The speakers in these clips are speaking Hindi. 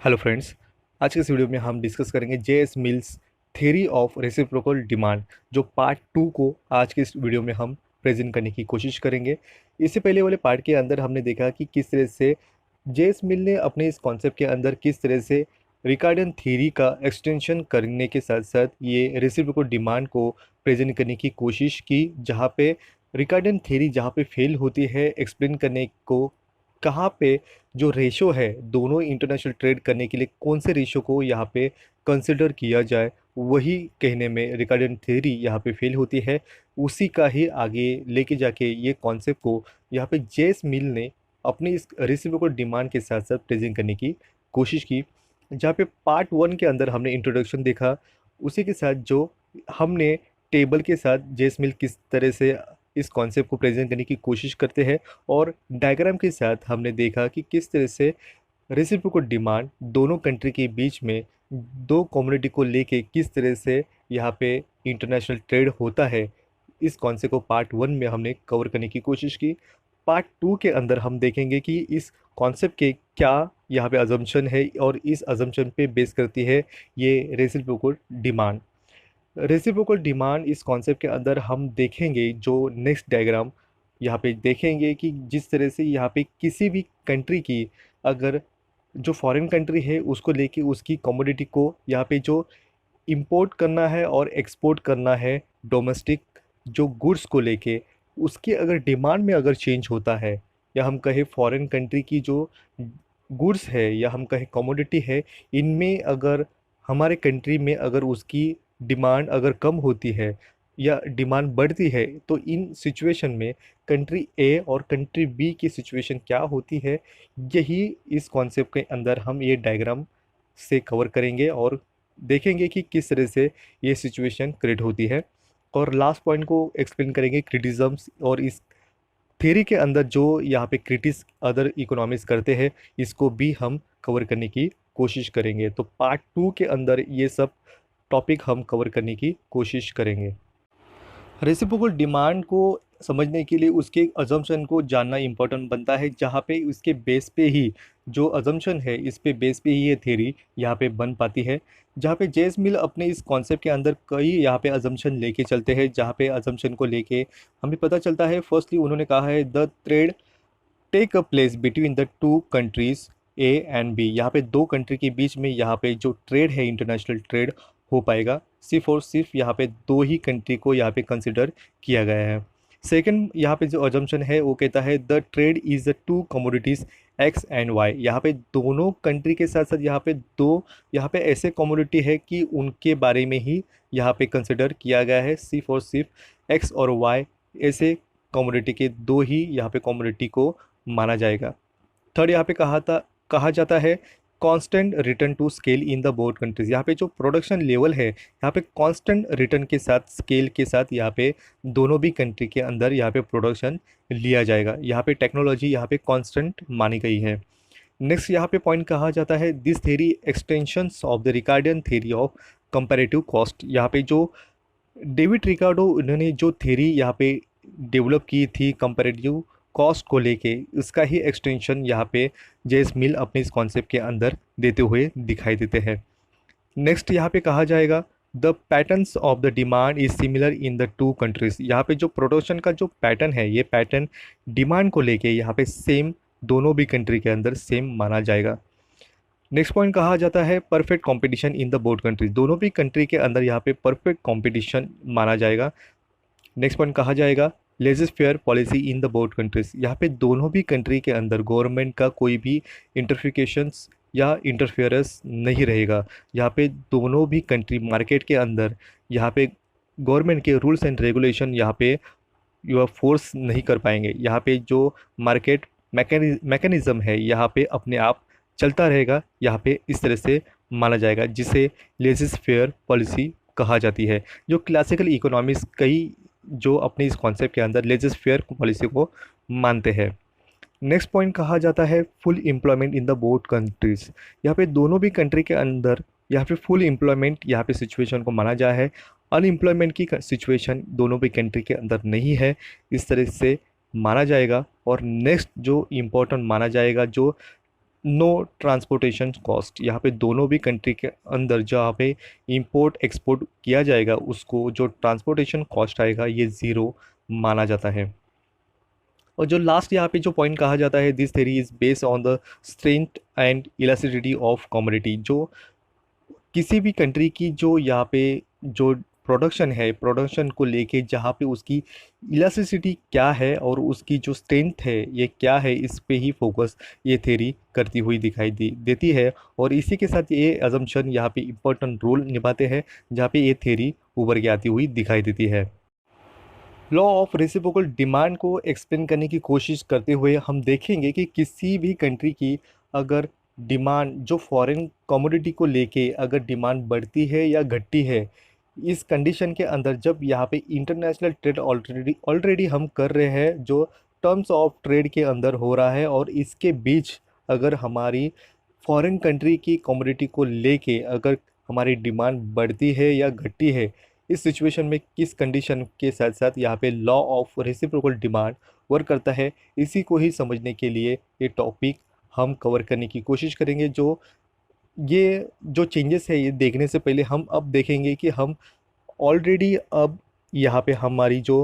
Hello friends. आज के इस वीडियो में हम डिस्कस करेंगे JS mills theory of reciprocal demand, जो पार्ट टू को आज के इस वीडियो में हम प्रेजेंट करने की कोशिश करेंगे। इससे पहले वाले पार्ट के अंदर हमने देखा कि किस तरह से जेएस मिल ने अपने इस कॉन्सेप्ट के अंदर किस तरह से रिकार्डियन थ्योरी का एक्सटेंशन करने के साथ साथ ये रेसिप्रोकल डिमांड को प्रेजेंट करने की कोशिश की, जहाँ पे रिकार्डियन थ्योरी जहाँ पे फेल होती है एक्सप्लेन करने को, कहाँ पे जो रेशो है दोनों इंटरनेशनल ट्रेड करने के लिए कौन से रेशो को यहाँ पे कंसिडर किया जाए, वही कहने में रिकार्डियन थ्योरी यहाँ पे फेल होती है। उसी का ही आगे लेके जाके ये कॉन्सेप्ट को यहाँ पे जेस मिल ने अपनी इस रेसिप्रोकल डिमांड के साथ साथ प्रेजेंट करने की कोशिश की। जहाँ पे पार्ट वन के अंदर हमने इंट्रोडक्शन देखा, उसी के साथ जो हमने टेबल के साथ जेस मिल किस तरह से इस कॉन्सेप्ट को प्रेजेंट करने की कोशिश करते हैं, और डायग्राम के साथ हमने देखा कि किस तरह से रेसिप्रोकल डिमांड दोनों कंट्री के बीच में दो कम्युनिटी को लेके किस तरह से यहाँ पे इंटरनेशनल ट्रेड होता है। इस कॉन्सेप्ट को पार्ट वन में हमने कवर करने की कोशिश की। पार्ट टू के अंदर हम देखेंगे कि इस कॉन्सेप्ट के क्या यहाँ पे अजम्पशन है और इस अजम्पशन पे बेस करती है ये रेसिप्रोकल डिमांड। रेसिप्रोकल डिमांड इस कॉन्सेप्ट के अंदर हम देखेंगे, जो नेक्स्ट डायग्राम यहाँ पे देखेंगे कि जिस तरह से यहाँ पे किसी भी कंट्री की अगर जो फॉरेन कंट्री है उसको लेके उसकी कमोडिटी को यहाँ पे जो इंपोर्ट करना है और एक्सपोर्ट करना है, डोमेस्टिक जो गुड्स को लेके उसकी अगर डिमांड में अगर चेंज होता है, या हम कहें फॉरेन कंट्री की जो गुड्स है या हम कहें कमोडिटी है, इनमें अगर हमारे कंट्री में अगर उसकी डिमांड अगर कम होती है या डिमांड बढ़ती है, तो इन सिचुएशन में कंट्री ए और कंट्री बी की सिचुएशन क्या होती है, यही इस कॉन्सेप्ट के अंदर हम ये डायग्राम से कवर करेंगे और देखेंगे कि किस तरह से ये सिचुएशन क्रिएट होती है। और लास्ट पॉइंट को एक्सप्लेन करेंगे क्रिटिज़म्स, और इस थ्योरी के अंदर जो यहाँ पे क्रिटिक्स अदर इकोनॉमिक्स करते हैं इसको भी हम कवर करने की कोशिश करेंगे। तो पार्ट टू के अंदर ये सब टॉपिक हम कवर करने की कोशिश करेंगे। रेसिप्रोकल डिमांड को समझने के लिए उसके अजम्पशन को जानना इम्पोर्टेंट बनता है, जहाँ पे उसके बेस पे ही जो अजम्पशन है इस पे बेस पे ही ये थ्योरी यहाँ पे बन पाती है। जहाँ पे जेस मिल अपने इस कॉन्सेप्ट के अंदर कई यहाँ पे अजम्पशन लेके चलते हैं, जहाँ पे अजम्पशन को लेके हमें पता चलता है फर्स्टली उन्होंने कहा है the trade take a place between the two countries A and B. यहाँ पे दो कंट्री के बीच में यहाँ पे जो ट्रेड है इंटरनेशनल ट्रेड हो पाएगा सिर्फ और सिर्फ यहाँ पे दो ही कंट्री को यहाँ पे कंसिडर किया गया है। सेकंड यहाँ पे जो अजम्पशन है वो कहता है the trade is the two commodities X and Y. यहाँ पे दोनों कंट्री के साथ साथ यहाँ पे दो यहाँ पे ऐसे कमोडिटी है कि उनके बारे में ही यहाँ पे कंसिडर किया गया है, सिर्फ और सिर्फ एक्स और वाई ऐसे कमोडिटी के दो ही यहाँ पे कमोडिटी को माना जाएगा। थर्ड यहाँ पे कहा जाता है constant return to scale in the both countries. यहाँ पे जो प्रोडक्शन लेवल है यहाँ पे कांस्टेंट रिटर्न के साथ स्केल के साथ यहाँ पे दोनों भी कंट्री के अंदर यहाँ पे प्रोडक्शन लिया जाएगा। यहाँ पे टेक्नोलॉजी यहाँ पे कांस्टेंट मानी गई है। नेक्स्ट यहाँ पे पॉइंट कहा जाता है this theory extensions of the Ricardian theory of comparative cost. यहाँ पे जो डेविड रिकार्डो उन्होंने जो थ्योरी यहाँ पे डेवलप की थी कंपैरेटिव कॉस्ट को लेके, उसका ही एक्सटेंशन यहाँ पे जेस मिल अपने इस कॉन्सेप्ट के अंदर देते हुए दिखाई देते हैं। नेक्स्ट यहाँ पे कहा जाएगा the patterns of the demand is similar in the two countries. यहाँ पे जो प्रोडक्शन का जो पैटर्न है ये पैटर्न डिमांड को लेके यहाँ पे सेम दोनों भी कंट्री के अंदर सेम माना जाएगा। नेक्स्ट पॉइंट कहा जाता है perfect competition in the both countries. दोनों भी कंट्री के अंदर यहाँ पे परफेक्ट कंपटीशन माना जाएगा। नेक्स्ट पॉइंट कहा जाएगा laissez faire policy in the both countries. यहाँ पे दोनों भी कंट्री के अंदर गवर्नमेंट का कोई भी इंटरफिकेशंस या इंटरफेरेंस नहीं रहेगा। यहाँ पे दोनों भी कंट्री मार्केट के अंदर यहाँ पे गवर्नमेंट के रूल्स एंड रेगुलेशन यहाँ पे यू फोर्स नहीं कर पाएंगे। यहाँ पे जो मार्केट मैकेनिज़्म है यहाँ पे अपने आप चलता रहेगा। यहाँ पे इस तरह से माना जाएगा जिसे लेजिस फेयर पॉलिसी कहा जाती है। जो क्लासिकल इकोनॉमिक्स कई जो अपने इस कॉन्सेप्ट के अंदर लेजिस फेयर पॉलिसी को मानते हैं। नेक्स्ट पॉइंट कहा जाता है full employment in the both countries. यहाँ पे दोनों भी कंट्री के अंदर यहाँ पे फुल एम्प्लॉयमेंट यहाँ पे सिचुएशन को माना जाए है। अनएम्प्लॉयमेंट की सिचुएशन दोनों भी कंट्री के अंदर नहीं है, इस तरह से माना जाएगा। और नेक्स्ट जो इम्पोर्टेंट माना जाएगा जो नो ट्रांसपोर्टेशन कॉस्ट। यहाँ पे दोनों भी कंट्री के अंदर जहाँ पे इंपोर्ट एक्सपोर्ट किया जाएगा उसको जो ट्रांसपोर्टेशन कॉस्ट आएगा ये ज़ीरो माना जाता है। और जो लास्ट यहाँ पे जो पॉइंट कहा जाता है, this theory is based on the strength and elasticity of commodity. जो किसी भी कंट्री की जो यहाँ पे जो प्रोडक्शन है, प्रोडक्शन को लेके जहाँ पे उसकी इलास्टिसिटी क्या है और उसकी जो स्ट्रेंथ है ये क्या है, इस पे ही फोकस ये थ्योरी करती हुई दिखाई देती है। और इसी के साथ ये अजम्पशन यहाँ पे इम्पोर्टेंट रोल निभाते हैं जहाँ पे ये थ्योरी उभर के आती हुई दिखाई देती है। लॉ ऑफ रेसिप्रोकल डिमांड को एक्सप्लेन करने की कोशिश करते हुए हम देखेंगे कि किसी भी कंट्री की अगर डिमांड जो फॉरेन कमोडिटी को लेके अगर डिमांड बढ़ती है या घटती है, इस कंडीशन के अंदर जब यहाँ पे इंटरनेशनल ट्रेड ऑलरेडी हम कर रहे हैं, जो टर्म्स ऑफ ट्रेड के अंदर हो रहा है, और इसके बीच अगर हमारी फॉरेन कंट्री की कमोडिटी को लेके अगर हमारी डिमांड बढ़ती है या घटती है, इस सिचुएशन में किस कंडीशन के साथ साथ यहाँ पे law of reciprocal demand work करता है, इसी को ही समझने के लिए ये टॉपिक हम कवर करने की कोशिश करेंगे। ये जो चेंजेस है ये देखने से पहले हम अब देखेंगे कि हम ऑलरेडी अब यहाँ पे हमारी जो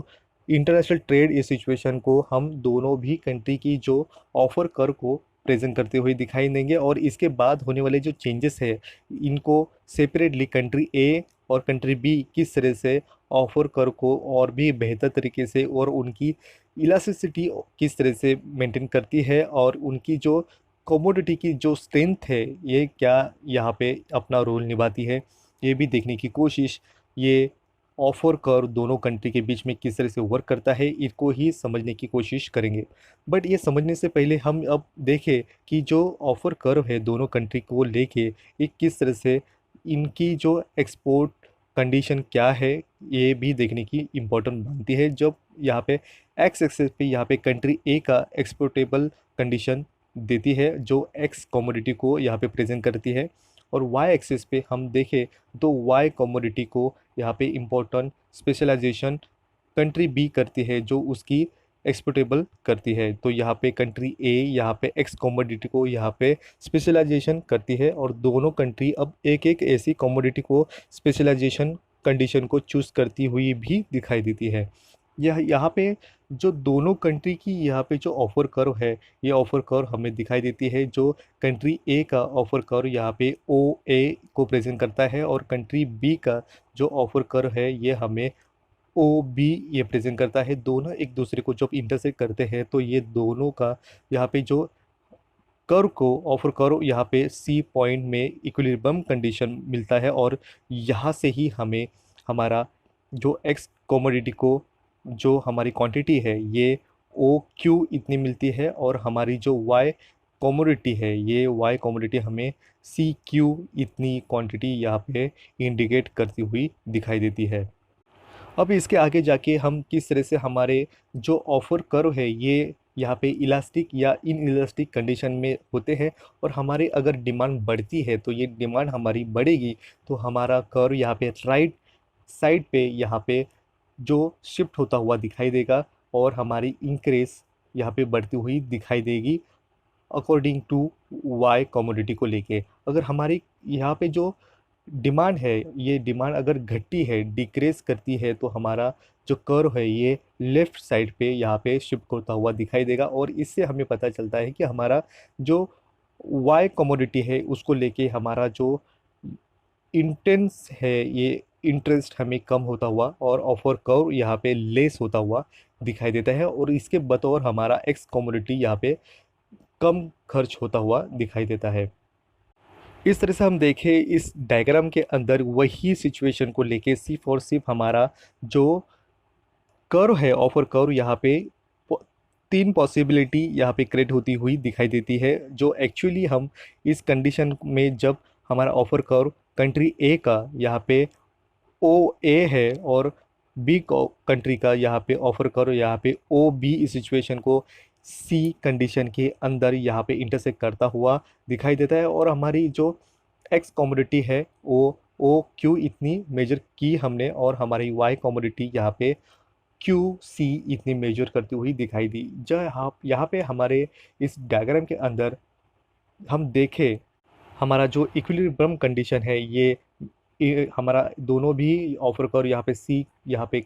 इंटरनेशनल ट्रेड इस सिचुएशन को हम दोनों भी कंट्री की जो ऑफर कर को प्रेजेंट करते हुए दिखाई देंगे, और इसके बाद होने वाले जो चेंजेस है इनको सेपरेटली कंट्री ए और कंट्री बी किस तरह से ऑफर कर को और भी बेहतर तरीके से और उनकी इलास्टिसिटी किस तरह से मेंटेन करती है और उनकी जो कमोडिटी की जो स्ट्रेंथ है ये क्या यहाँ पे अपना रोल निभाती है, ये भी देखने की कोशिश ये ऑफर कर्व दोनों कंट्री के बीच में किस तरह से वर्क करता है इसको ही समझने की कोशिश करेंगे। बट ये समझने से पहले हम अब देखें कि जो ऑफर कर्व है दोनों कंट्री को लेके ये किस तरह से इनकी जो एक्सपोर्ट कंडीशन क्या है ये भी देखने की इम्पोर्टेंट बनती है। जब यहाँ पे एक्स एक्सेस पे यहाँ पे कंट्री ए का एक्सपोर्टेबल कंडीशन देती है जो एक्स कमोडिटी को यहाँ पे प्रेजेंट करती है, और वाई एक्सिस पे हम देखें तो वाई कमोडिटी को यहाँ पे इम्पोर्टेंट स्पेशलाइजेशन कंट्री बी करती है जो उसकी एक्सपोर्टेबल करती है। तो यहाँ पे कंट्री ए यहाँ पे एक्स कमोडिटी को यहाँ पे स्पेशलाइजेशन करती है, और दोनों कंट्री अब एक एक ऐसी कमोडिटी को स्पेशलाइजेशन कंडीशन को चूज़ करती हुई भी दिखाई देती है। यह यहाँ पे जो दोनों कंट्री की यहाँ पे जो ऑफर कर्व है ये ऑफर कर्व हमें दिखाई देती है। जो कंट्री ए का ऑफर कर्व यहाँ पे ओ ए को प्रेजेंट करता है, और कंट्री बी का जो ऑफर कर्व है ये हमें ओ बी ये प्रेजेंट करता है। दोनों एक दूसरे को जब इंटरसेक्ट करते हैं तो ये दोनों का यहाँ पे जो कर्व को ऑफर कर्व यहाँ पे सी पॉइंट में इक्विलिब्रियम कंडीशन मिलता है, और यहाँ से ही हमें हमारा जो एक्स कमोडिटी को जो हमारी क्वांटिटी है ये ओ क्यू इतनी मिलती है, और हमारी जो वाई कमोडिटी है ये वाई कमोडिटी हमें सी क्यू इतनी क्वांटिटी यहाँ पे इंडिकेट करती हुई दिखाई देती है। अब इसके आगे जाके हम किस तरह से हमारे जो ऑफर कर्व है ये यहाँ पे इलास्टिक या इन इलास्टिक कंडीशन में होते हैं, और हमारे अगर डिमांड बढ़ती है तो ये डिमांड हमारी बढ़ेगी तो हमारा कर्व यहाँ पे राइट साइड पे यहाँ पे जो शिफ्ट होता हुआ दिखाई देगा, और हमारी इंक्रीज यहाँ पे बढ़ती हुई दिखाई देगी अकॉर्डिंग टू वाई कमोडिटी को लेके। अगर हमारी यहाँ पे जो डिमांड है ये डिमांड अगर घटती है डिक्रीज करती है तो हमारा जो कर्व है ये लेफ़्ट साइड पे यहाँ पे शिफ्ट होता हुआ दिखाई देगा, और इससे हमें पता चलता है कि हमारा जो वाई कमोडिटी है उसको लेके हमारा जो इंटेंस है ये इंटरेस्ट हमें कम होता हुआ और ऑफर कर्व यहाँ पे लेस होता हुआ दिखाई देता है, और इसके बतौर हमारा एक्स कमोडिटी यहाँ पे कम खर्च होता हुआ दिखाई देता है। इस तरह से हम देखें इस डायग्राम के अंदर वही सिचुएशन को लेके सिर्फ और सिर्फ हमारा जो कर्व है ऑफर कर्व यहाँ पे तीन पॉसिबिलिटी यहाँ पे क्रिएट होती हुई दिखाई देती है, जो एक्चुअली हम इस कंडीशन में जब हमारा ऑफर कर्व कंट्री ए का यहाँ पे ओ ए है और बी कंट्री का यहाँ पे ऑफर कर्व यहाँ पे ओ बी इस सिचुएशन को सी कंडीशन के अंदर यहाँ पे इंटरसेक्ट करता हुआ दिखाई देता है, और हमारी जो एक्स कमोडिटी है वो ओ क्यू इतनी मेजर की हमने, और हमारी वाई कमोडिटी यहाँ पे क्यू सी इतनी मेजर करती हुई दिखाई दी। जब यहाँ पे हमारे इस डायग्राम के अंदर हम देखें हमारा जो इक्विलिब्रियम कंडीशन है ये हमारा दोनों भी ऑफर कर्व यहाँ पे सी यहाँ पे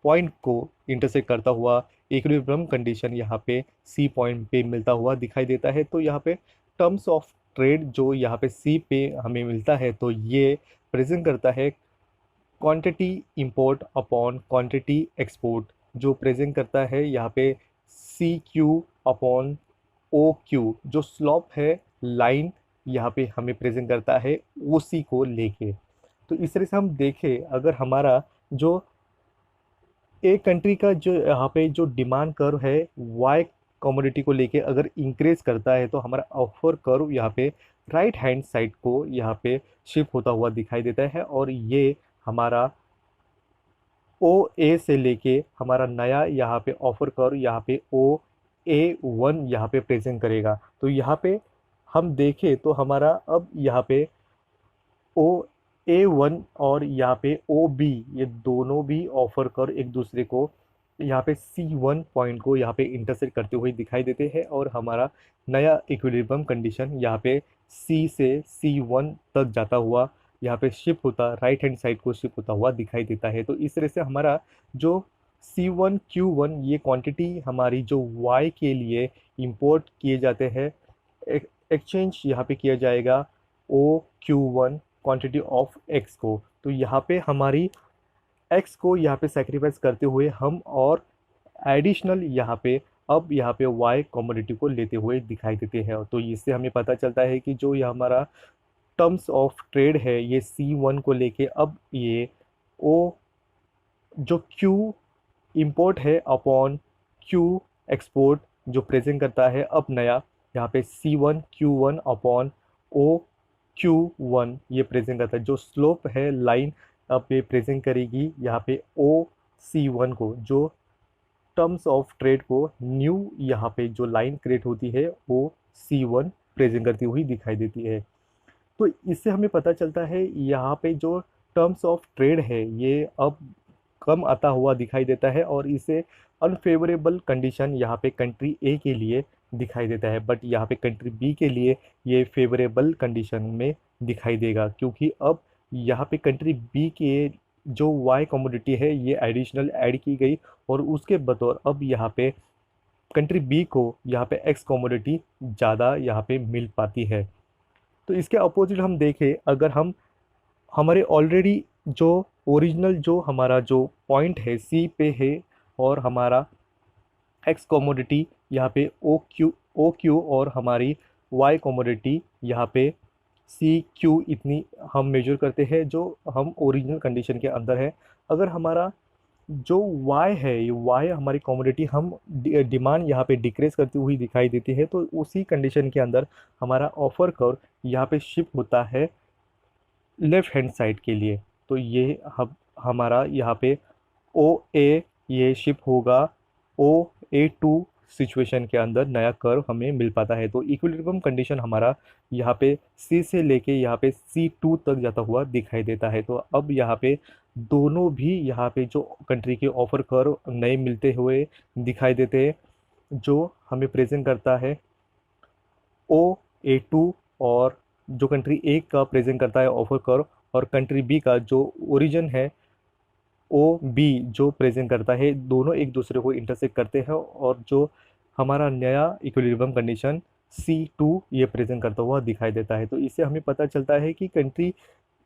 पॉइंट को इंटरसेक्ट करता हुआ इक्विलिब्रियम कंडीशन यहाँ पे सी पॉइंट पे मिलता हुआ दिखाई देता है। तो यहाँ पे टर्म्स ऑफ ट्रेड जो यहाँ पे सी पे हमें मिलता है तो ये प्रेजेंट करता है quantity import upon quantity export, जो प्रेजेंट करता है यहाँ पे C Q upon O Q, जो स्लॉप है लाइन यहाँ पे हमें प्रेजेंट करता है ओ सी को लेके। तो इस तरह से हम देखें अगर हमारा जो एक कंट्री का जो यहाँ पे जो डिमांड कर्व है वाई कमोडिटी को लेके अगर इंक्रीज करता है तो हमारा ऑफर कर्व यहाँ पे राइट हैंड साइड को यहाँ पे शिफ्ट होता हुआ दिखाई देता है, और ये हमारा ओ ए से लेके हमारा नया यहाँ पे ऑफर कर्व यहाँ पे ओ ए वन यहाँ पे प्रेजेंट करेगा। तो यहाँ पे हम देखें तो हमारा अब यहाँ पे ओ ए वन और यहाँ पे ओ बी ये दोनों भी ऑफर कर एक दूसरे को यहाँ पे सी वन पॉइंट को यहाँ पे इंटरसेक्ट करते हुए दिखाई देते हैं, और हमारा नया इक्विलिब्रियम कंडीशन यहाँ पे सी से सी वन तक जाता हुआ यहाँ पे शिफ्ट होता राइट हैंड साइड को शिफ्ट होता हुआ दिखाई देता है। तो इस तरह से हमारा जो सी वन क्यू वन ये क्वांटिटी हमारी जो वाई के लिए इंपोर्ट किए जाते हैं एक्सचेंज यहाँ पे किया जाएगा O Q one quantity of X को। तो यहाँ पे हमारी एक्स को यहाँ पे सेक्रीफाइस करते हुए हम और एडिशनल यहाँ पे वाई कमोडिटी को लेते हुए दिखाई देते हैं। तो इससे हमें पता चलता है कि जो ये हमारा टर्म्स ऑफ ट्रेड है ये सी वन को लेके अब ये ओ जो क्यू इंपोर्ट है अपॉन क्यू एक्सपोर्ट जो प्रेजेंट करता है अब नया यहाँ पे C one Q one upon O Q one ये प्रेजेंट करता है, जो स्लोप है लाइन अब ये प्रेजेंट करेगी यहाँ पे ओ सी वन को, जो टर्म्स ऑफ ट्रेड को न्यू यहाँ पे जो लाइन क्रिएट होती है वो सी वन प्रेजेंट करती हुई दिखाई देती है। तो इससे हमें पता चलता है यहाँ पे जो टर्म्स ऑफ ट्रेड है ये अब कम आता हुआ दिखाई देता है, और इसे अनफेवरेबल कंडीशन यहाँ पे कंट्री ए के लिए दिखाई देता है, बट यहाँ पे कंट्री बी के लिए ये फेवरेबल कंडीशन में दिखाई देगा, क्योंकि अब यहाँ पे कंट्री बी के जो वाई कमोडिटी है ये एडिशनल ऐड की गई, और उसके बतौर अब यहाँ पे कंट्री बी को यहाँ पे एक्स कमोडिटी ज़्यादा यहाँ पे मिल पाती है। तो इसके अपोजिट हम देखें अगर हम हमारे ऑलरेडी जो ओरिजिनल जो हमारा जो पॉइंट है सी पे है और हमारा एक्स कमोडिटी यहाँ पे ओ क्यू और हमारी वाई कमोडिटी यहाँ पे सी क्यू इतनी हम मेजर करते हैं जो हम ओरिजिनल कंडीशन के अंदर है। अगर हमारा जो वाई है ये वाई हमारी कमोडिटी हम डिमांड यहाँ पे डिक्रीज करती हुई दिखाई देती है, तो उसी कंडीशन के अंदर हमारा ऑफर कर्व यहाँ पे शिफ्ट होता है लेफ्ट हैंड साइड के लिए। तो ये हम हमारा यहाँ पे ओ ए ये शिफ्ट होगा ओ ए टू सिचुएशन के अंदर नया कर्व हमें मिल पाता है। तो इक्विलिब्रियम कंडीशन हमारा यहाँ पे सी से लेके यहाँ पे सी टू तक जाता हुआ दिखाई देता है। तो अब यहाँ पे दोनों भी यहाँ पे जो कंट्री के ऑफर कर्व नए मिलते हुए दिखाई देते हैं, जो हमें प्रेजेंट करता है ओ ए टू, और जो कंट्री ए का प्रेजेंट करता है ऑफर कर्व, और कंट्री बी का जो ओरिजिन है ओ बी जो प्रेजेंट करता है, दोनों एक दूसरे को इंटरसेक्ट करते हैं, और जो हमारा नया इक्विलिब्रियम कंडीशन सी टू ये प्रेजेंट करता हुआ दिखाई देता है। तो इससे हमें पता चलता है कि कंट्री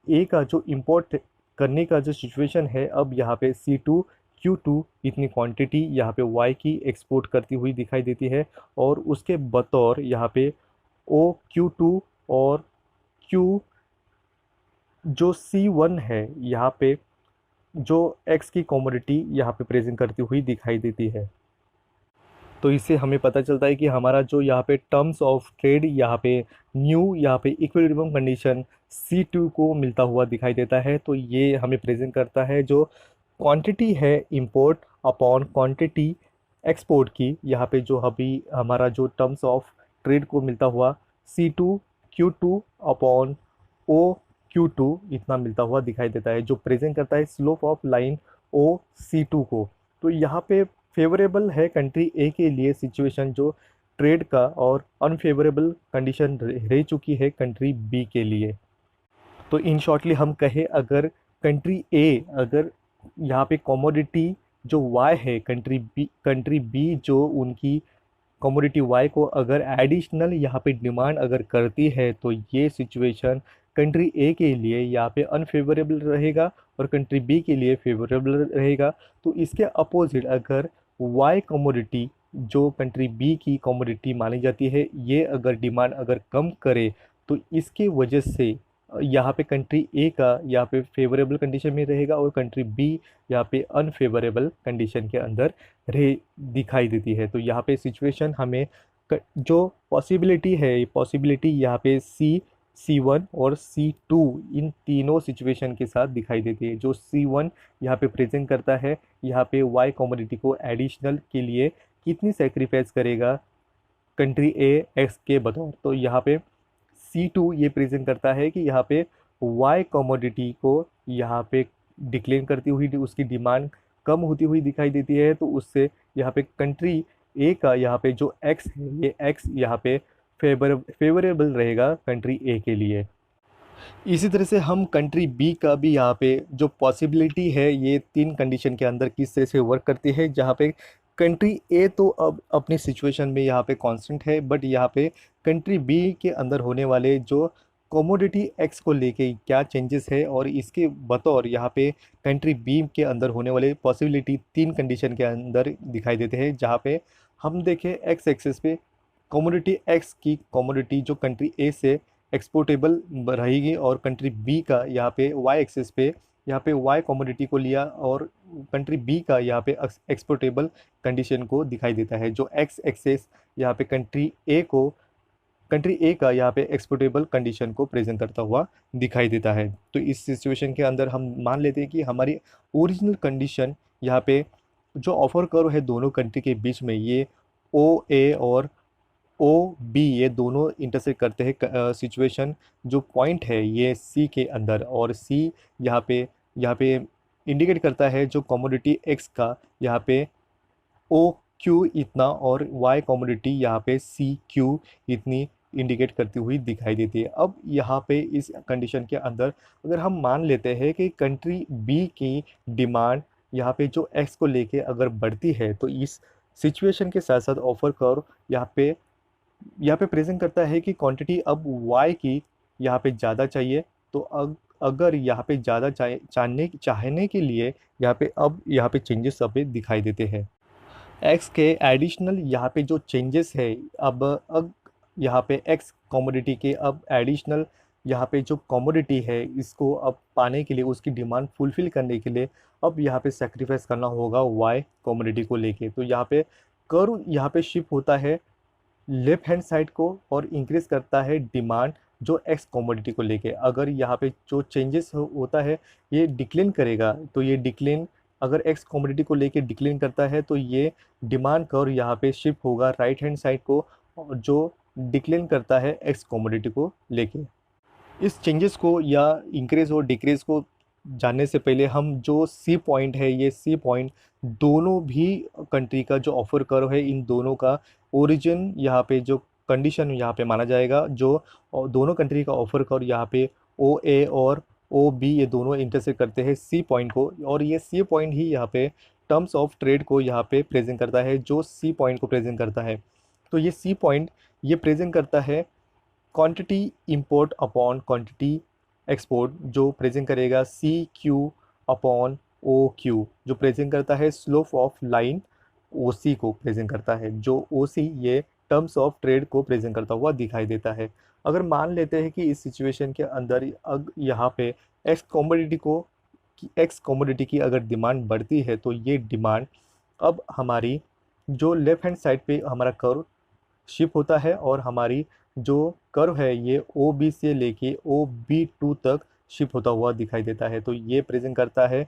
ए का जो इम्पोर्ट करने का जो सिचुएशन है अब यहाँ पे सी टू क्यू टू इतनी क्वांटिटी यहाँ पे वाई की एक्सपोर्ट करती हुई दिखाई देती है, और उसके बतौर यहाँ पे ओ क्यू टू और क्यू जो सी वन है यहाँ पे जो एक्स की कमोडिटी यहाँ पे प्रेजेंट करती हुई दिखाई देती है। तो इससे हमें पता चलता है कि हमारा जो यहाँ पे टर्म्स ऑफ ट्रेड यहाँ पे न्यू यहाँ पे इक्विलिब्रियम कंडीशन सी टू को मिलता हुआ दिखाई देता है। तो ये हमें प्रेजेंट करता है जो क्वांटिटी है इंपोर्ट अपॉन क्वांटिटी एक्सपोर्ट की, यहाँ पे जो अभी हमारा जो टर्म्स ऑफ ट्रेड को मिलता हुआ C two Q two upon O Q two इतना मिलता हुआ दिखाई देता है, जो प्रेजेंट करता है slope of line O C two को। तो यहाँ पे फेवरेबल है कंट्री ए के लिए सिचुएशन, जो ट्रेड का और अनफेवरेबल कंडीशन रह चुकी है कंट्री बी के लिए। तो इन शॉर्टली हम कहें, अगर कंट्री ए, अगर यहाँ पे कमोडिटी जो वाई है, कंट्री बी जो उनकी कमोडिटी वाई को अगर एडिशनल यहाँ पे डिमांड अगर करती है, तो ये सिचुएशन कंट्री ए के लिए यहाँ पे अनफेवरेबल रहेगा और कंट्री बी के लिए फेवरेबल रहेगा। तो इसके अपोजिट अगर वाई कमोडिटी जो कंट्री बी की कमोडिटी मानी जाती है, ये अगर डिमांड अगर कम करे, तो इसके वजह से यहाँ पे कंट्री ए का यहाँ पे फेवरेबल कंडीशन में रहेगा और कंट्री बी यहाँ पे अनफेवरेबल कंडीशन के अंदर रह दिखाई देती है। तो यहाँ पे सिचुएशन हमें जो पॉसिबिलिटी है, ये पॉसिबिलिटी यहाँ पे C1 और C2 इन तीनों सिचुएशन के साथ दिखाई देती है। जो C1 यहाँ पे प्रेजेंट करता है, यहाँ पे वाई कमोडिटी को एडिशनल के लिए कितनी सेक्रीफाइस करेगा कंट्री ए एक्स के बतौर। तो यहाँ पे C2 ये प्रेजेंट करता है कि यहाँ पे वाई कमोडिटी को यहाँ पे डिक्लेन करती हुई उसकी डिमांड कम होती हुई दिखाई देती है, तो उससे यहाँ पे कंट्री ए का यहाँ पे जो एक्स है, ये एक्स यहाँ पे फेवरेबल रहेगा कंट्री ए के लिए। इसी तरह से हम कंट्री बी का भी यहाँ पे जो पॉसिबिलिटी है, ये तीन कंडीशन के अंदर किस तरह से वर्क करती है, जहाँ पे कंट्री ए तो अब अपनी सिचुएशन में यहाँ पे कांस्टेंट है, बट यहाँ पे कंट्री बी के अंदर होने वाले जो कमोडिटी एक्स को लेके क्या चेंजेस है और इसके बतौर यहाँ पे कंट्री बी के अंदर होने वाले पॉसिबिलिटी तीन कंडीशन के अंदर दिखाई देते हैं। जहाँ पे हम देखें एक्स एक्सेस पे कमोडिटी एक्स की कमोडिटी जो कंट्री ए से एक्सपोर्टेबल रहेगी और कंट्री बी का यहाँ पे वाई एक्सेस पे यहाँ पे वाई कमोडिटी को लिया और कंट्री बी का यहाँ पे एक्सपोर्टेबल कंडीशन को दिखाई देता है। जो एक्स एक्सेस यहाँ पे कंट्री ए का यहाँ पे एक्सपोर्टेबल कंडीशन को प्रेजेंट करता हुआ दिखाई देता है। तो इस सिचुएशन के अंदर हम मान लेते हैं कि हमारी ओरिजिनल कंडीशन यहाँ पे जो ऑफर कर्व है दोनों कंट्री के बीच में, ये ओ ए और ओ बी ये दोनों इंटरसेक्ट करते हैं। सिचुएशन जो पॉइंट है ये सी के अंदर, और सी यहाँ पे इंडिकेट करता है जो कमोडिटी एक्स का यहाँ पे ओ क्यू इतना और वाई कमोडिटी यहाँ पे सी क्यू इतनी इंडिकेट करती हुई दिखाई देती है। अब यहाँ पे इस कंडीशन के अंदर अगर हम मान लेते हैं कि कंट्री बी की डिमांड यहाँ पे जो एक्स को लेके अगर बढ़ती है, तो इस सिचुएशन के साथ साथ ऑफर कर्व यहाँ पे प्रेजेंट करता है कि क्वांटिटी अब वाई की यहाँ पे ज़्यादा चाहिए। तो अगर यहाँ पे ज़्यादा चाहने के लिए यहाँ पे चेंजेस अभी दिखाई देते हैं। एक्स के एडिशनल यहाँ पे जो चेंजेस है, अब यहाँ पे एक्स कमोडिटी के अब एडिशनल यहाँ पे जो कमोडिटी है, इसको अब पाने के लिए, उसकी डिमांड फुलफ़िल करने के लिए अब यहाँ पे सेक्रीफाइस करना होगा वाई कमोडिटी को लेके। तो यहाँ पे कर्व यहाँ पे शिफ्ट होता है लेफ्ट हैंड साइड को और इंक्रीज करता है डिमांड जो एक्स कमोडिटी को लेके। अगर यहाँ पे जो चेंजेस होता है ये डिक्लेन करेगा, तो ये डिक्लेन अगर एक्स कमोडिटी को लेके डिक्लेन करता है, तो ये डिमांड कर्व यहाँ पे शिफ्ट होगा राइट हैंड साइड को, जो डिक्लेन करता है एक्स कमोडिटी को लेके। इस चेंजेस को या इंक्रीज और डिक्रीज को जानने से पहले हम जो सी पॉइंट है, ये सी पॉइंट दोनों भी कंट्री का जो ऑफर कर्व है, इन दोनों का ओरिजिन यहाँ पे जो कंडीशन यहाँ पे माना जाएगा। जो दोनों कंट्री का ऑफर कर्व यहाँ पे ओ ए और ओ बी ये दोनों इंटरसेक्ट करते हैं सी पॉइंट को, और ये सी पॉइंट ही यहाँ पे टर्म्स ऑफ ट्रेड को यहाँ पे प्रेजेंट करता है, जो सी पॉइंट को प्रेजेंट करता है। तो ये सी पॉइंट ये प्रेजेंट करता है quantity import upon quantity export, जो प्रेजेंट करेगा C Q upon O Q, जो प्रेजेंट करता है slope of line O C को प्रेजेंट करता है। जो ओ सी ये टर्म्स ऑफ ट्रेड को प्रेजेंट करता हुआ दिखाई देता है। अगर मान लेते हैं कि इस सिचुएशन के अंदर यहाँ पे एक्स कमोडिटी की अगर डिमांड बढ़ती है, तो ये डिमांड अब हमारी जो लेफ्ट हैंड साइड पे हमारा कर्व शिफ्ट होता है और हमारी जो कर्व है ये ओ बी से लेके ओ बी टू तक शिफ्ट होता हुआ दिखाई देता है। तो ये प्रेजेंट करता है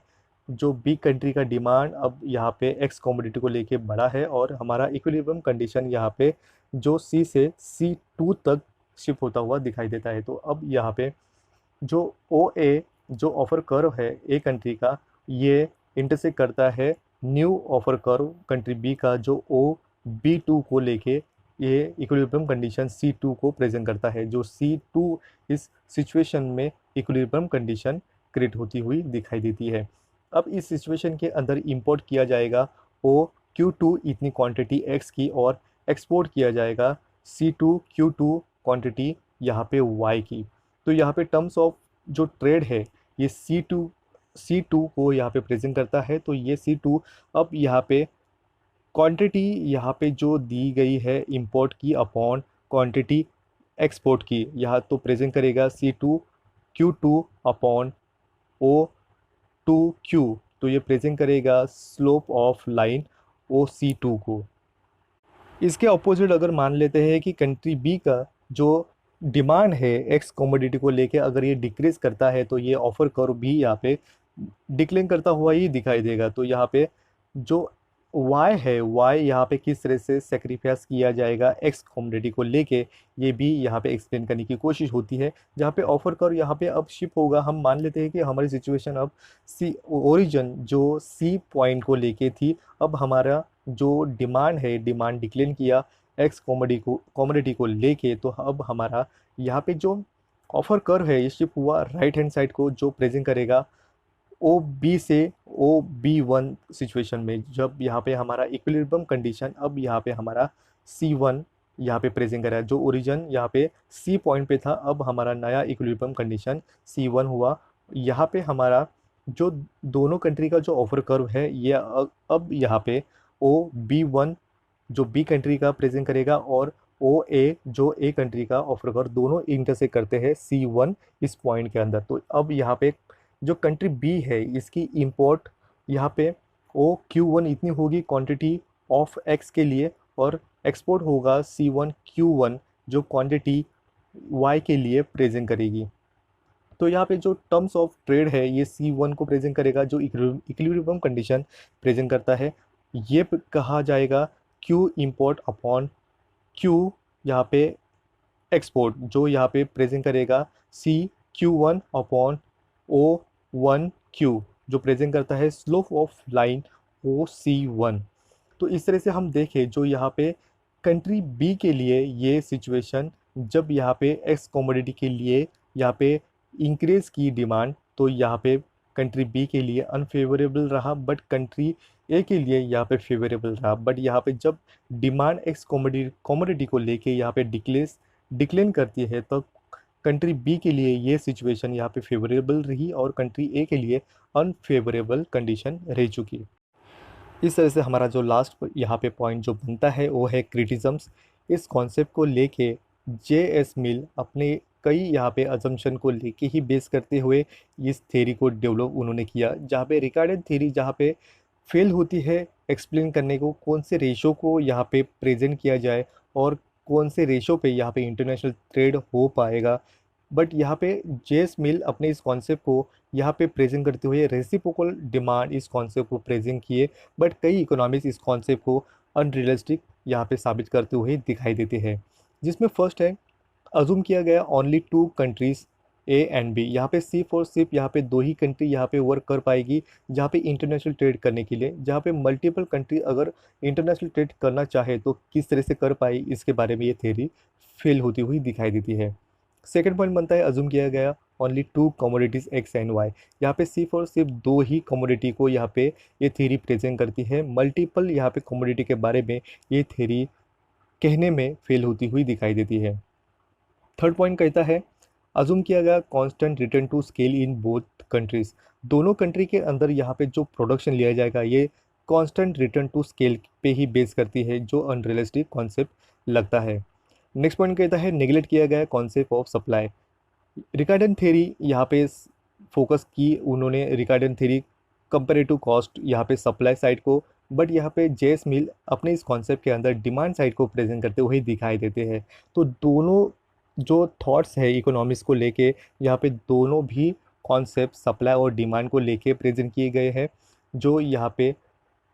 जो बी कंट्री का डिमांड अब यहाँ पे एक्स कमोडिटी को लेके बढ़ा है और हमारा इक्विलिब्रियम कंडीशन यहाँ पे जो सी से सी टू तक शिफ्ट होता हुआ दिखाई देता है। तो अब यहाँ पे जो ओ ए जो ऑफर कर्व है ए कंट्री का, ये इंटरसेक्ट करता है new offer curve country B का, जो ओ बी टू को लेके ये इक्विलिब्रियम कंडीशन C2 को प्रेजेंट करता है, जो C2 इस सिचुएशन में इक्विलिब्रियम कंडीशन क्रिएट होती हुई दिखाई देती है। अब इस सिचुएशन के अंदर इंपोर्ट किया जाएगा OQ2 इतनी क्वांटिटी X की, और एक्सपोर्ट किया जाएगा C2Q2 क्वांटिटी यहाँ पे Y की। तो यहाँ पे टर्म्स ऑफ जो ट्रेड है ये C2 को यहाँ पे प्रेजेंट करता है। तो ये C2 अब यहाँ पे क्वांटिटी यहाँ पे जो दी गई है इंपोर्ट की अपॉन क्वांटिटी एक्सपोर्ट की, यहाँ तो प्रेजेंट करेगा C2Q2 अपॉन O2Q। तो ये प्रेजेंट करेगा स्लोप ऑफ लाइन OC2 को। इसके अपोजिट अगर मान लेते हैं कि कंट्री बी का जो डिमांड है एक्स कमोडिटी को लेके अगर ये डिक्रीज करता है, तो ये ऑफर कर्व भी यहाँ पे डिक्लाइन करता हुआ ही दिखाई देगा। तो यहाँ पे जो वाई है, वाई यहाँ पे किस तरह से सेक्रीफाइस किया जाएगा एक्स कमोडिटी को लेके, ये भी यहाँ पे एक्सप्लेन करने की कोशिश होती है। जहाँ पे ऑफर कर्व यहाँ पे अब शिप होगा, हम मान लेते हैं कि हमारी सिचुएशन अब सी ओरिजिन जो सी पॉइंट को लेके थी, अब हमारा जो डिमांड है, डिमांड डिक्लेन किया एक्स कॉमोडिटी को लेके, तो अब हमारा यहाँ पे जो ऑफर कर्व है ये शिफ्ट हुआ राइट हैंड साइड को, जो प्रेजेंट करेगा OB से OB1 सिचुएशन में। जब यहाँ पे हमारा इक्विलिब्रियम कंडीशन अब यहाँ पे हमारा C1 यहाँ पे प्रेजेंट करा है, जो ओरिजिन यहाँ पे C पॉइंट पे था, अब हमारा नया इक्विलिब्रियम कंडीशन C1 हुआ। यहाँ पे हमारा जो दोनों कंट्री का जो ऑफर कर्व है ये अब यहाँ पे OB1 जो B कंट्री का प्रेजेंट करेगा, और OA जो A कंट्री का ऑफर कर्व, दोनों इंटरसेक्ट करते हैं C1 इस पॉइंट के अंदर। तो अब यहाँ पे जो कंट्री बी है इसकी इंपोर्ट यहाँ पे OQ1 इतनी होगी क्वांटिटी ऑफ एक्स के लिए, और एक्सपोर्ट होगा C1Q1 जो क्वांटिटी वाई के लिए प्रेजेंट करेगी। तो यहाँ पे जो टर्म्स ऑफ ट्रेड है ये C1 को प्रेजेंट करेगा, जो इक्विलिब्रियम कंडीशन प्रेजेंट करता है। ये कहा जाएगा Q इंपोर्ट अपॉन Q यहाँ पे एक्सपोर्ट, जो यहाँ पे प्रेजेंट करेगा CQ1 अपॉन O1Q, जो प्रेजेंट करता है स्लोप ऑफ लाइन OC1। तो इस तरह से हम देखें जो यहाँ पे कंट्री बी के लिए ये सिचुएशन, जब यहाँ पे एक्स कमोडिटी के लिए यहाँ पे इंक्रीज की डिमांड, तो यहाँ पे कंट्री बी के लिए अनफेवरेबल रहा, बट कंट्री ए के लिए यहाँ पे फेवरेबल रहा। बट यहाँ पे जब डिमांड एक्स कमोडिटी को लेके यहाँ पे डिक्लेन करती है, तो कंट्री बी के लिए ये सिचुएशन यहाँ पे फेवरेबल रही, और कंट्री ए के लिए अनफेवरेबल कंडीशन रह चुकी। इस तरह से हमारा जो लास्ट यहाँ पे पॉइंट जो बनता है वो है क्रिटिज़म्स। इस कॉन्सेप्ट को लेके JS मिल अपने कई यहाँ पे अजम्पशन को लेके ही बेस करते हुए इस थ्योरी को डेवलप उन्होंने किया, जहाँ पे रिकार्डेड थ्योरी जहाँ पे फेल होती है एक्सप्लेन करने को, कौन से रेशो को यहाँ पे प्रेजेंट किया जाए और कौन से रेशो पे यहाँ पे इंटरनेशनल ट्रेड हो पाएगा। बट यहाँ पे JS मिल अपने इस कॉन्सेप्ट को यहाँ पे प्रेजेंट करते हुए रेसिप्रोकल डिमांड इस कॉन्सेप्ट को प्रेजेंट किए, बट कई इकोनॉमिक्स इस कॉन्सेप्ट को अनरियलिस्टिक यहाँ पे साबित करते हुए दिखाई देते हैं। जिसमें फर्स्ट है, अजूम किया गया only 2 countries A and B। यहाँ पे सिर्फ यहाँ पे 2 ही कंट्री यहाँ पे वर्क कर पाएगी जहाँ पे इंटरनेशनल ट्रेड करने के लिए। जहाँ पे मल्टीपल कंट्री अगर इंटरनेशनल ट्रेड करना चाहे तो किस तरह से कर पाए, इसके बारे में ये थ्योरी फेल होती हुई दिखाई देती है। सेकेंड पॉइंट बनता है, अजूम किया गया only 2 commodities X and Y। यहाँ पे सिर्फ 2 ही कमोडिटी को यहाँ पे ये थ्योरी प्रेजेंट करती है। मल्टीपल यहाँ पे कमोडिटी के बारे में ये थ्योरी कहने में फेल होती हुई दिखाई देती है। थर्ड पॉइंट कहता है, अजूम किया गया constant return to scale in both countries. दोनों कंट्री के अंदर यहाँ पे जो प्रोडक्शन लिया जाएगा ये कांस्टेंट रिटर्न टू स्केल पे ही बेस करती है, जो अनरियलिस्टिक कॉन्सेप्ट लगता है। नेक्स्ट पॉइंट कहता है, नेगलेक्ट किया गया कॉन्सेप्ट ऑफ सप्लाई। रिकार्डन थ्योरी यहाँ पे फोकस की उन्होंने, रिकार्डन थ्योरी कंपेरेटिव कॉस्ट यहाँ पे सप्लाई साइड को, बट यहाँ पे JS मिल अपने इस कॉन्सेप्ट के अंदर डिमांड साइड को प्रेजेंट करते हुए दिखाई देते हैं। तो दोनों जो थॉट्स है इकोनॉमिक्स को लेके, यहाँ पे दोनों भी कॉन्सेप्ट सप्लाई और डिमांड को लेके प्रेजेंट किए गए हैं, जो यहाँ पे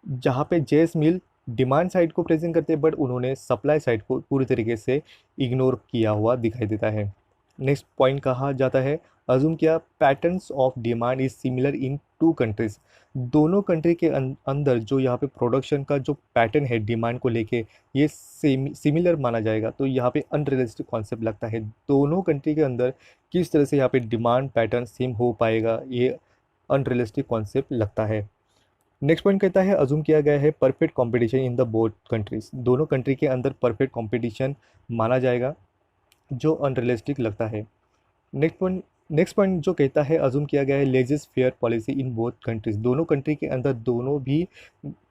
जहाँ पे JS मिल डिमांड साइड को प्रेजेंट करते हैं, बट उन्होंने सप्लाई साइड को पूरी तरीके से इग्नोर किया हुआ दिखाई देता है। नेक्स्ट पॉइंट कहा जाता है, अजूम किया patterns of demand is similar in two countries, दोनों कंट्री के अंदर जो यहाँ पे प्रोडक्शन का जो पैटर्न है डिमांड को लेके, ये सिमिलर माना जाएगा। तो यहाँ पे अनरियलिस्टिक कॉन्सेप्ट लगता है। दोनों कंट्री के अंदर किस तरह से यहाँ पे डिमांड पैटर्न सेम हो पाएगा, ये अनरियलिस्टिक कॉन्सेप्ट लगता है। नेक्स्ट पॉइंट कहता है अज्यूम किया गया है perfect competition in the both countries, दोनों कंट्री के अंदर परफेक्ट कंपटीशन माना जाएगा, जो अनरियलिस्टिक लगता है। नेक्स्ट पॉइंट जो कहता है अज्यूम किया गया है laissez faire policy in both countries, दोनों कंट्री के अंदर दोनों भी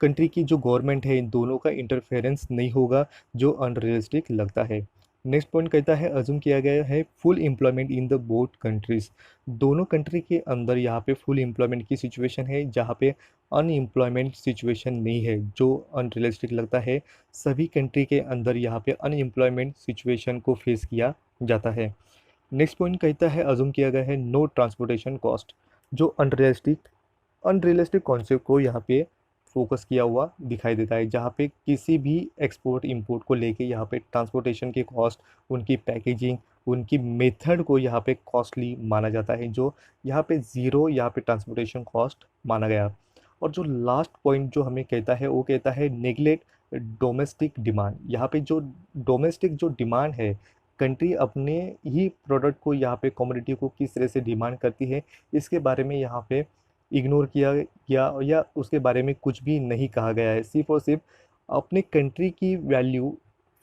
कंट्री की जो गवर्नमेंट है इन दोनों का इंटरफेरेंस नहीं होगा, जो अनरियलिस्टिक लगता है। नेक्स्ट पॉइंट कहता है अज्यूम किया गया है full employment in the both countries, दोनों कंट्री के अंदर यहाँ पे फुल एम्प्लॉयमेंट की सिचुएशन है, जहाँ पे अनएम्प्लॉयमेंट सिचुएशन नहीं है, जो अनरियलिस्टिक लगता है। सभी कंट्री के अंदर यहाँ पे अनएम्प्लॉयमेंट सिचुएशन को फेस किया जाता है। नेक्स्ट पॉइंट कहता है अज्यूम किया गया है नो ट्रांसपोर्टेशन कॉस्ट, जो अनरियलिस्टिक कॉन्सेप्ट को यहाँ पे फोकस किया हुआ दिखाई देता है, जहाँ पे किसी भी एक्सपोर्ट इंपोर्ट को लेके यहाँ पे ट्रांसपोर्टेशन की कॉस्ट, उनकी पैकेजिंग, उनकी मेथड को यहाँ पे कॉस्टली माना जाता है, जो यहाँ पे ज़ीरो यहाँ पे ट्रांसपोर्टेशन कॉस्ट माना गया। और जो लास्ट पॉइंट जो हमें कहता है वो कहता है नेगलेक्ट डोमेस्टिक डिमांड, यहाँ पे जो डोमेस्टिक जो डिमांड है, कंट्री अपने ही प्रोडक्ट को यहाँ पे कमोडिटी को किस तरह से डिमांड करती है, इसके बारे में यहाँ पे इग्नोर किया गया या उसके बारे में कुछ भी नहीं कहा गया है। सिर्फ और सिर्फ अपने कंट्री की वैल्यू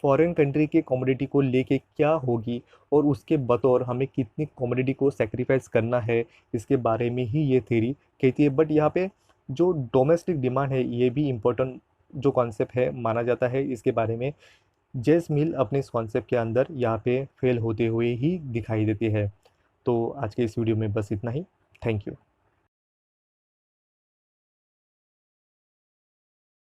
फॉरेन कंट्री के कमोडिटी को लेके क्या होगी और उसके बतौर हमें कितनी कमोडिटी को सेक्रीफाइस करना है, इसके बारे में ही ये थ्योरी कहती है। बट यहाँ पे जो डोमेस्टिक डिमांड है ये भी इम्पोर्टेंट जो कॉन्सेप्ट है माना जाता है। इसके बारे में जेस मिल अपने इस कॉन्सेप्ट के अंदर यहाँ पे फेल होते हुए ही दिखाई देती है। तो आज के इस वीडियो में बस इतना ही। Thank you.